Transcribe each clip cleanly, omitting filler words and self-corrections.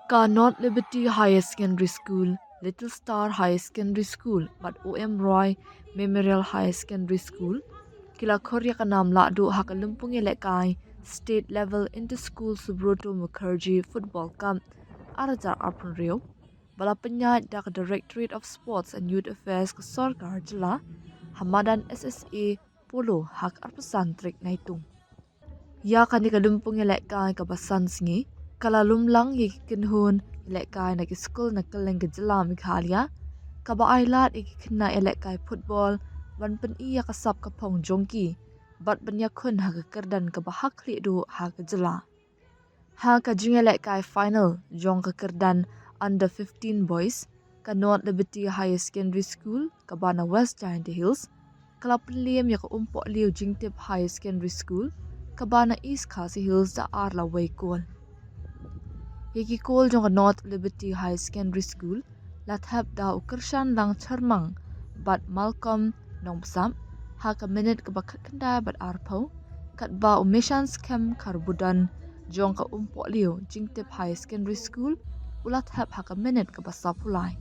Ka North Liberty Higher Secondary School, Little Star Higher Secondary School, but O.M. Roy Memorial Higher Secondary School, kila Korea ka nam lahduh haka lumpung elekai state level inter-school Subroto Mukherjee football camp arajar apun rio, bala penyat dak Directorate of Sports and Youth Affairs ke Sorkar jela, Hamadan SSA polo hak arpesan trik naitung. Ya kani ka lumpung elekai ka basan singi, kala lumlang yi kinhun elekai na school na kaleng gejela Meghalaya, kaba ailat iki kena elekai football wan pen iya kasap kapong jongki, bat benya kun ha kerdan ka bahak li du ha gejela. Ha ka jing elekai final jong ka kerdan under 15 boys ka North Liberty Higher Secondary School ka bana West Giant Hills, kala penliam ya ka umpok liu jingtip Higher Secondary School kabana East Khasi Hills da arla way call. Yaki call jong North Liberty High Secondary School lat hab da ukershan lang charmang bat Malcolm nong psam ha ka minute ka bakat kenda bat arpo kat ba umishan scam karbudan jong ka umpo liu jingtip High Secondary School ulat hab ha ka minute ka basapulai.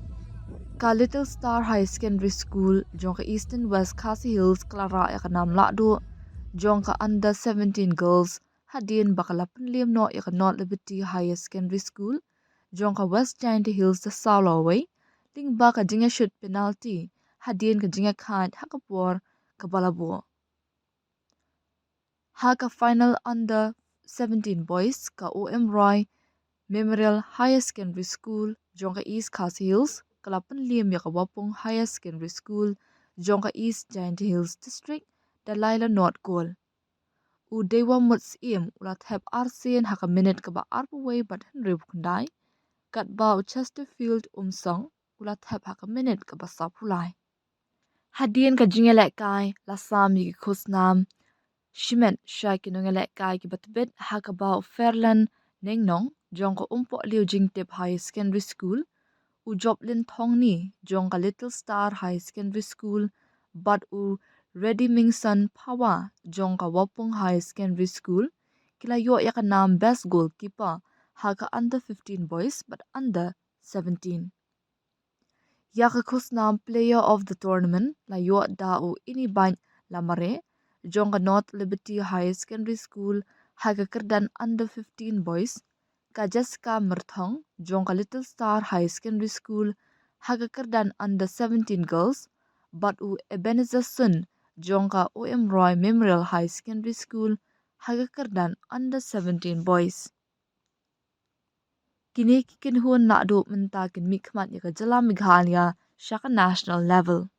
Ka Little Star High Secondary School jong ka Eastern West Khasi Hills klara ya ka nam lahduh jong ka under 17 girls hadin bakalapan liam no ya ka North Liberty Higher Secondary School jong ka West Giant Hills da Salaway ling ba ka jinga shoot penalty hadin ka jinga khat hakapor ka balabo. Ha ka final under 17 boys ka O.M. Roy Memorial Higher Secondary School jong ka East Khasi Hills kalapan liam ya ka Wapong Higher Secondary School jong ka East Giant Hills District da Laila North Goal. U dewa muts iem ulat heb arsen haka minute ka ba arpaway bat henry kundai kat ba u Chesterfield song ulat heb haka minute ka ba sapulai. Hadien ka jingelek kai lasam yi kusnam shimen shai kinungelek kai ki batbit haka ba u Fairland nengnong jong ka umpo liu jingtip High Secondary School u Joplin Thong ni jong ka Little Star High Secondary School but u Ready Mingson Pawa jong ka Wapong High Secondary School kila yo ya ka nam best goalkeeper ha ka under 15 boys but under 17. Ya ka kusnam player of the tournament la yo da u ini bank lamare jong ka North Liberty High Secondary School ha ka kerdan under 15 boys ka Jessica Merthong jong ka Little Star High Secondary School ha ka kerdan under 17 girls but u Ebenezer Sun jong ka O.M. Roy Memorial High Secondary School haga kerdan under 17 boys. Kini kikin huan lahduh menta kin mikmat ya ka jala Meghalaya syaka national level.